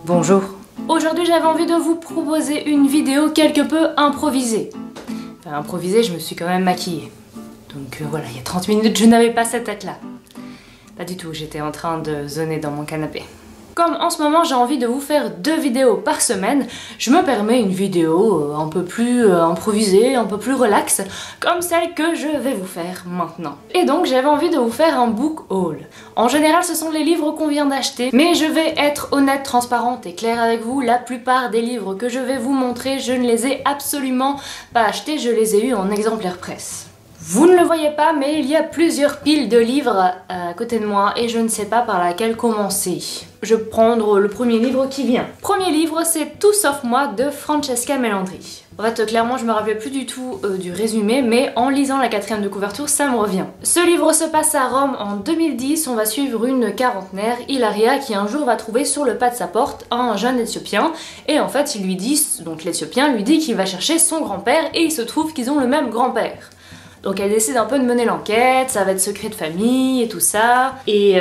Bonjour. Aujourd'hui j'avais envie de vous proposer une vidéo quelque peu improvisée. Enfin improvisée, je me suis quand même maquillée. Donc voilà, il y a 30 minutes je n'avais pas cette tête là. Pas du tout, j'étais en train de zoner dans mon canapé. Comme en ce moment j'ai envie de vous faire 2 vidéos par semaine, je me permets une vidéo un peu plus improvisée, un peu plus relax, comme celle que je vais vous faire maintenant. Et donc j'avais envie de vous faire un book haul. En général ce sont les livres qu'on vient d'acheter, mais je vais être honnête, transparente et claire avec vous, la plupart des livres que je vais vous montrer, je ne les ai absolument pas achetés, je les ai eus en exemplaire presse. Vous ne le voyez pas, mais il y a plusieurs piles de livres à côté de moi et je ne sais pas par laquelle commencer. Je vais prendre le premier livre qui vient. Premier livre, c'est Tout sauf moi de Francesca Melandri. En fait, clairement, je me rappelais plus du tout du résumé, mais en lisant la 4e de couverture, ça me revient. Ce livre se passe à Rome en 2010. On va suivre une quarantenaire, Hilaria, qui un jour va trouver sur le pas de sa porte un jeune Éthiopien. Et en fait, il lui dit, donc l'Éthiopien lui dit qu'il va chercher son grand-père et il se trouve qu'ils ont le même grand-père. Donc elle décide un peu de mener l'enquête, ça va être secret de famille et tout ça. Et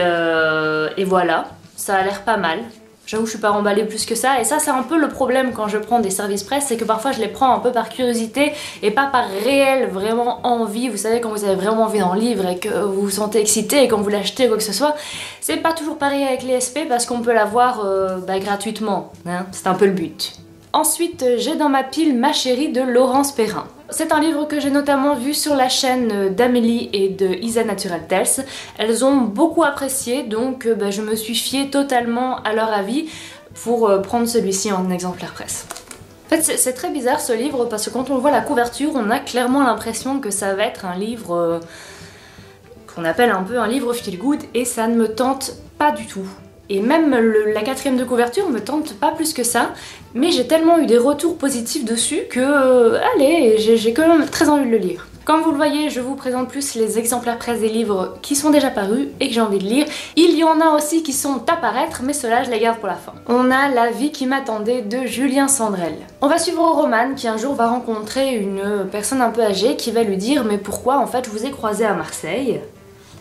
voilà, ça a l'air pas mal. J'avoue je suis pas emballée plus que ça et ça c'est un peu le problème quand je prends des services presse, c'est que parfois je les prends un peu par curiosité et pas par réelle vraiment envie. Vous savez quand vous avez vraiment envie d'un livre et que vous vous sentez excité et quand vous l'achetez ou quoi que ce soit, c'est pas toujours pareil avec les SP parce qu'on peut l'avoir gratuitement, hein, c'est un peu le but. Ensuite, j'ai dans ma pile Ma chérie de Laurence Perrin. C'est un livre que j'ai notamment vu sur la chaîne d'Amélie et de Isa Natural Tales. Elles ont beaucoup apprécié, donc je me suis fiée totalement à leur avis pour prendre celui-ci en exemplaire presse. En fait, c'est très bizarre ce livre parce que quand on voit la couverture, on a clairement l'impression que ça va être un livre qu'on appelle un peu un livre feel good et ça ne me tente pas du tout. Et même la 4e de couverture me tente pas plus que ça, mais j'ai tellement eu des retours positifs dessus que, allez, j'ai quand même très envie de le lire. Comme vous le voyez, je vous présente plus les exemplaires presse des livres qui sont déjà parus et que j'ai envie de lire. Il y en a aussi qui sont à paraître, mais ceux-là je les garde pour la fin. On a La vie qui m'attendait de Julien Sandrel. On va suivre Roman qui un jour va rencontrer une personne un peu âgée qui va lui dire « Mais pourquoi en fait je vous ai croisé à Marseille ?»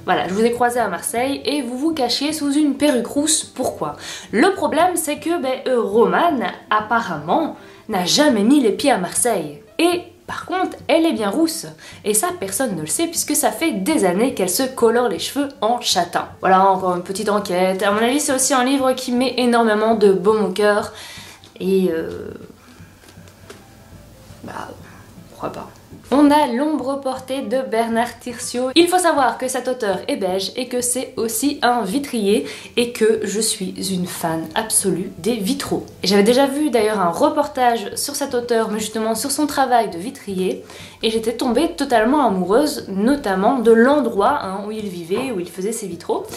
Voilà, je vous ai croisé à Marseille et vous vous cachiez sous une perruque rousse. Pourquoi? Le problème, c'est que Roman, apparemment, n'a jamais mis les pieds à Marseille. Et par contre, elle est bien rousse. Et ça, personne ne le sait puisque ça fait des années qu'elle se colore les cheveux en châtain. Voilà, encore une petite enquête. À mon avis, c'est aussi un livre qui met énormément de baume au cœur. Et pourquoi pas. On a L'ombre portée de Bernard Tirsiot. Il faut savoir que cet auteur est belge et que c'est aussi un vitrier et que je suis une fan absolue des vitraux. J'avais déjà vu d'ailleurs un reportage sur cet auteur, mais justement sur son travail de vitrier, et j'étais tombée totalement amoureuse, notamment de l'endroit où il vivait, où il faisait ses vitraux.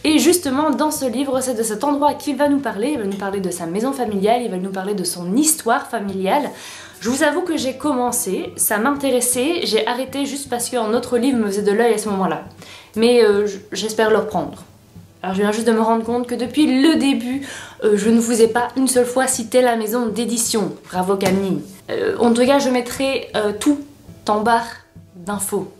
Et justement dans ce livre, c'est de cet endroit qu'il va nous parler. Il va nous parler de sa maison familiale, il va nous parler de son histoire familiale. Je vous avoue que j'ai commencé, ça m'intéressait, j'ai arrêté juste parce qu'un autre livre me faisait de l'œil à ce moment-là. Mais j'espère le reprendre. Alors je viens juste de me rendre compte que depuis le début, je ne vous ai pas une seule fois cité la maison d'édition. Bravo Camille. En tout cas, je mettrai tout en barre d'infos.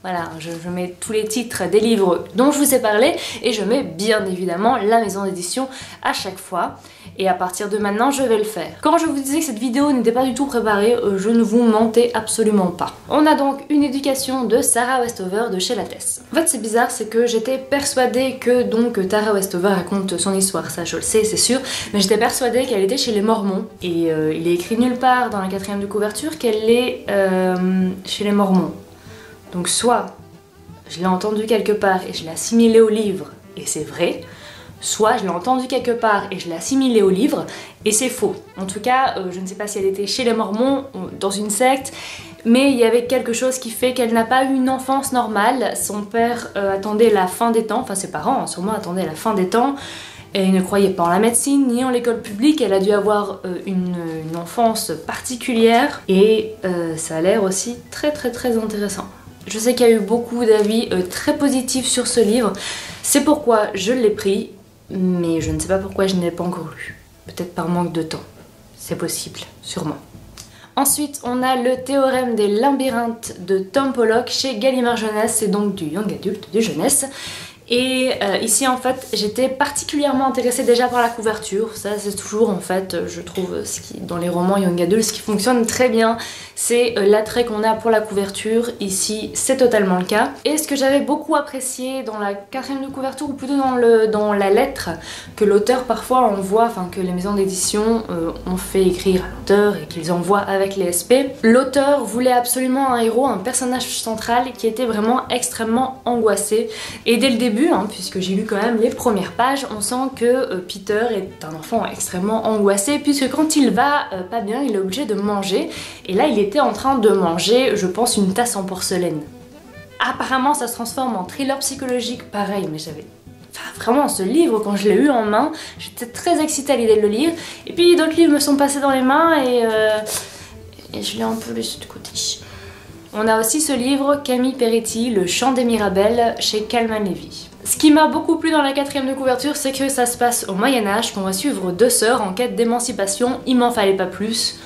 Voilà, je mets tous les titres des livres dont je vous ai parlé et je mets bien évidemment la maison d'édition à chaque fois. Et à partir de maintenant, je vais le faire. Quand je vous disais que cette vidéo n'était pas du tout préparée, je ne vous mentais absolument pas. On a donc Une éducation de Sarah Westover de chez Lattès. En fait, c'est bizarre, c'est que j'étais persuadée que donc Tara Westover raconte son histoire, ça je le sais, c'est sûr, mais j'étais persuadée qu'elle était chez les Mormons. Et il est écrit nulle part dans la 4e de couverture qu'elle est chez les Mormons. Donc soit je l'ai entendu quelque part et je l'ai assimilé au livre et c'est vrai, soit je l'ai entendu quelque part et je l'ai assimilé au livre et c'est faux. En tout cas, je ne sais pas si elle était chez les Mormons, dans une secte, mais il y avait quelque chose qui fait qu'elle n'a pas eu une enfance normale. Son père attendait la fin des temps, enfin ses parents sûrement attendaient la fin des temps, et ne croyait pas en la médecine ni en l'école publique. Elle a dû avoir une enfance particulière et ça a l'air aussi très intéressant. Je sais qu'il y a eu beaucoup d'avis très positifs sur ce livre, c'est pourquoi je l'ai pris, mais je ne sais pas pourquoi je ne l'ai pas encore lu. Peut-être par manque de temps, c'est possible, sûrement. Ensuite, on a Le théorème des labyrinthes de Tom Pollock chez Gallimard Jeunesse, c'est donc du young adulte, du jeunesse. Et ici en fait j'étais particulièrement intéressée déjà par la couverture. Ça c'est toujours en fait je trouve dans les romans young adult ce qui fonctionne très bien, c'est l'attrait qu'on a pour la couverture. Ici c'est totalement le cas. Et ce que j'avais beaucoup apprécié dans la quatrième de couverture, ou plutôt dans la lettre que l'auteur parfois envoie, enfin que les maisons d'édition ont fait écrire à l'auteur et qu'ils envoient avec les SP, l'auteur voulait absolument un héros, un personnage central qui était vraiment extrêmement angoissé. Et dès le début, puisque j'ai lu quand même les premières pages, on sent que Peter est un enfant extrêmement angoissé, puisque quand il va pas bien, il est obligé de manger. Et là il était en train de manger, je pense, une tasse en porcelaine. Apparemment ça se transforme en thriller psychologique pareil, mais j'avais... Enfin, vraiment ce livre quand je l'ai eu en main, j'étais très excitée à l'idée de le lire. Et puis d'autres livres me sont passés dans les mains et je l'ai un peu laissé de côté. On a aussi ce livre Camille Peretti, Le Chant des Mirabelles, chez Calman Levy. Ce qui m'a beaucoup plu dans la quatrième de couverture, c'est que ça se passe au Moyen-Âge, qu'on va suivre deux sœurs en quête d'émancipation. Il m'en fallait pas plus.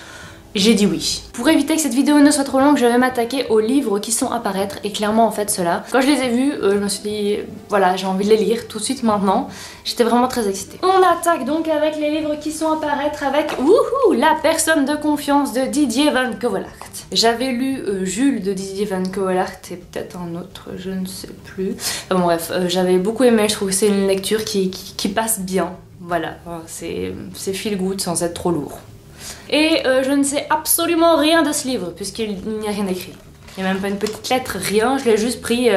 J'ai dit oui. Pour éviter que cette vidéo ne soit trop longue, je vais m'attaquer aux livres qui sont à paraître, et clairement en fait ceux-là. Quand je les ai vus, je me suis dit voilà, j'ai envie de les lire tout de suite maintenant. J'étais vraiment très excitée. On attaque donc avec les livres qui sont à paraître avec wouhou, La personne de confiance de Didier Van Coevelaert. J'avais lu Jules de Didier Van Coevelaert et peut-être un autre, je ne sais plus. Enfin, bon, bref, j'avais beaucoup aimé, je trouve que c'est une lecture qui passe bien. Voilà, c'est feel good sans être trop lourd. Et je ne sais absolument rien de ce livre puisqu'il n'y a rien écrit. Il n'y a même pas une petite lettre, rien, je l'ai juste pris,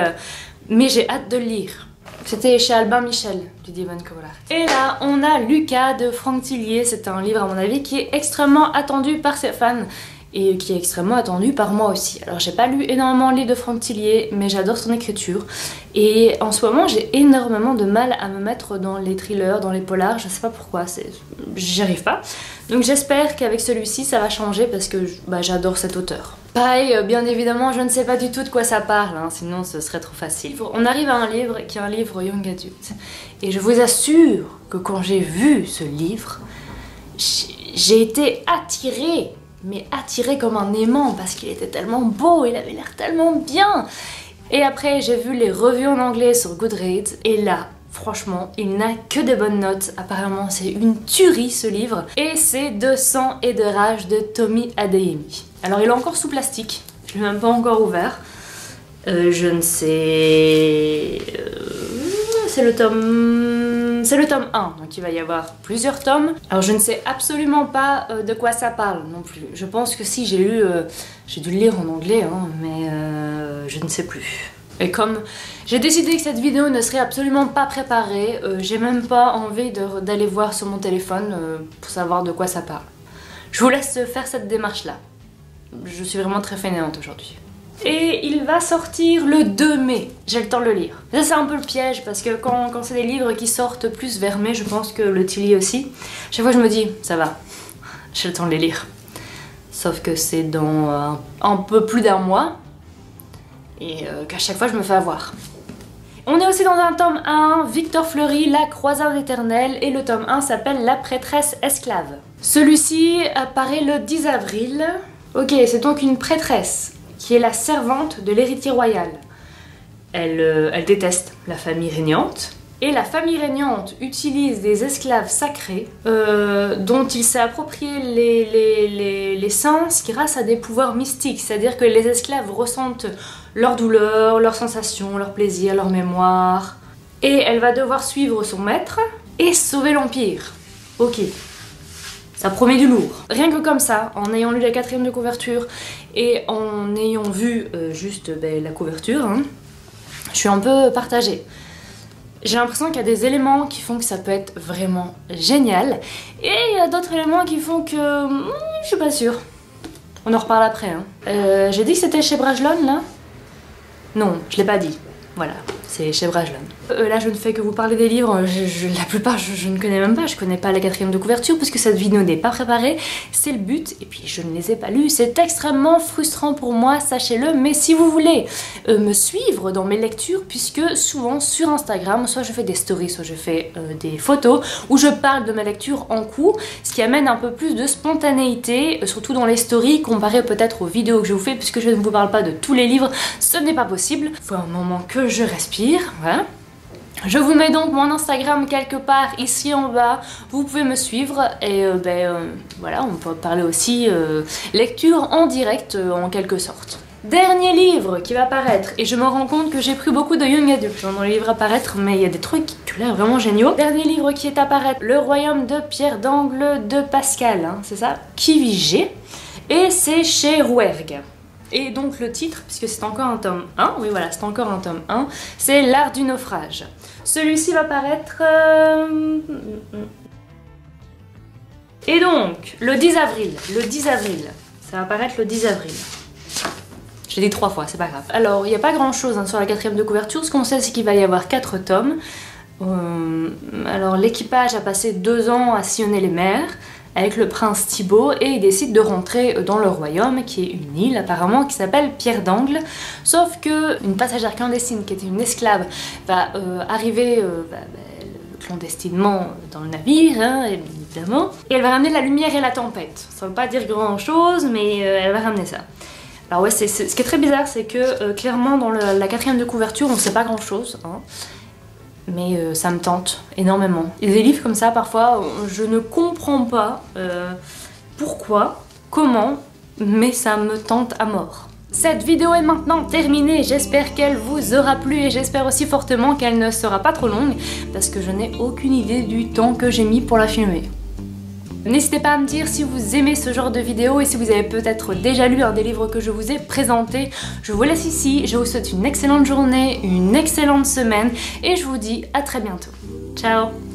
mais j'ai hâte de le lire. C'était chez Albin Michel, Didier Van Coevelaert. Et là, on a Lucas de Franck Tillier. C'est un livre à mon avis qui est extrêmement attendu par ses fans et qui est extrêmement attendu par moi aussi. Alors j'ai pas lu énormément de livres de Franck Tillier, mais j'adore son écriture. Et en ce moment, j'ai énormément de mal à me mettre dans les thrillers, dans les polars, je sais pas pourquoi, j'y arrive pas. Donc j'espère qu'avec celui-ci ça va changer parce que j'adore cet auteur. Pareil, bien évidemment, je ne sais pas du tout de quoi ça parle, sinon ce serait trop facile. On arrive à un livre qui est un livre young adult. Et je vous assure que quand j'ai vu ce livre, j'ai été attirée, mais attirée comme un aimant parce qu'il était tellement beau, il avait l'air tellement bien. Et après j'ai vu les revues en anglais sur Goodreads et là, franchement, il n'a que des bonnes notes. Apparemment, c'est une tuerie ce livre. Et c'est De sang et de rage de Tommy Adeyemi. Alors, il est encore sous plastique. Je l'ai même pas encore ouvert. Je ne sais... C'est le tome 1, donc il va y avoir plusieurs tomes. Alors, je ne sais absolument pas de quoi ça parle non plus. Je pense que si, j'ai dû le lire en anglais, mais je ne sais plus. Et comme j'ai décidé que cette vidéo ne serait absolument pas préparée, j'ai même pas envie d'aller voir sur mon téléphone pour savoir de quoi ça parle. Je vous laisse faire cette démarche-là. Je suis vraiment très fainéante aujourd'hui. Et il va sortir le 2 mai. J'ai le temps de le lire. Ça c'est un peu le piège parce que quand c'est des livres qui sortent plus vers mai, je pense que le Tilly aussi, chaque fois je me dis ça va, j'ai le temps de les lire. Sauf que c'est dans un peu plus d'un mois. Et qu'à chaque fois je me fais avoir. On est aussi dans un tome 1, Victor Fleury, La Croisade éternelle, et le tome 1 s'appelle La prêtresse esclave. Celui-ci apparaît le 10 avril. Ok, c'est donc une prêtresse qui est la servante de l'héritier royal. Elle déteste la famille régnante. Et la famille régnante utilise des esclaves sacrés dont il s'est approprié les sens grâce à des pouvoirs mystiques. C'est-à-dire que les esclaves ressentent leurs douleurs, leurs sensations, leurs plaisirs, leur mémoire. Et elle va devoir suivre son maître et sauver l'Empire. Ok. Ça promet du lourd. Rien que comme ça, en ayant lu la quatrième de couverture et en ayant vu juste la couverture, je suis un peu partagée. J'ai l'impression qu'il y a des éléments qui font que ça peut être vraiment génial. Et il y a d'autres éléments qui font que... je suis pas sûre. On en reparle après. J'ai dit que c'était chez Brajlon là? Non, je l'ai pas dit. Voilà, c'est chez Brajlon. Là je ne fais que vous parler des livres, la plupart je ne connais même pas, je connais pas la quatrième de couverture puisque cette vidéo n'est pas préparée, c'est le but, et puis je ne les ai pas lus, c'est extrêmement frustrant pour moi, sachez-le, mais si vous voulez me suivre dans mes lectures, puisque souvent sur Instagram, soit je fais des stories, soit je fais des photos, où je parle de ma lecture en cours, ce qui amène un peu plus de spontanéité, surtout dans les stories, comparé peut-être aux vidéos que je vous fais, puisque je ne vous parle pas de tous les livres, ce n'est pas possible, il faut un moment que je respire, voilà. Je vous mets donc mon Instagram quelque part ici en bas, vous pouvez me suivre et voilà, on peut parler aussi lecture en direct en quelque sorte. Dernier livre qui va paraître, et je me rends compte que j'ai pris beaucoup de young adultes dans les livres à paraître, mais il y a des trucs qui ont l'air vraiment géniaux. Dernier livre qui est à paraître, Le Royaume de Pierre d'Angle de Pascal, hein, c'est ça, Kivigé, et c'est chez Rouergue. Et donc le titre, puisque c'est encore un tome 1, oui voilà, c'est encore un tome 1, c'est L'Art du naufrage. Celui-ci va paraître... Et donc, le 10 avril, ça va paraître le 10 avril. Je l'ai dit 3 fois, c'est pas grave. Alors, il n'y a pas grand chose hein, sur la 4e de couverture, ce qu'on sait c'est qu'il va y avoir 4 tomes. Alors l'équipage a passé 2 ans à sillonner les mers, avec le prince Thibaut et ils décident de rentrer dans leur royaume qui est une île apparemment qui s'appelle Pierre d'Angle, sauf que une passagère clandestine qui était une esclave va arriver clandestinement dans le navire, hein, évidemment, et elle va ramener la lumière et la tempête. Ça veut pas dire grand chose mais elle va ramener ça. Alors ouais, ce qui est très bizarre c'est que clairement dans la 4e de couverture on sait pas grand chose, hein. Mais ça me tente énormément. Et des livres comme ça, parfois, je ne comprends pas pourquoi, comment, mais ça me tente à mort. Cette vidéo est maintenant terminée, j'espère qu'elle vous aura plu et j'espère aussi fortement qu'elle ne sera pas trop longue, parce que je n'ai aucune idée du temps que j'ai mis pour la filmer. N'hésitez pas à me dire si vous aimez ce genre de vidéo et si vous avez peut-être déjà lu un des livres que je vous ai présentés. Je vous laisse ici, je vous souhaite une excellente journée, une excellente semaine et je vous dis à très bientôt. Ciao!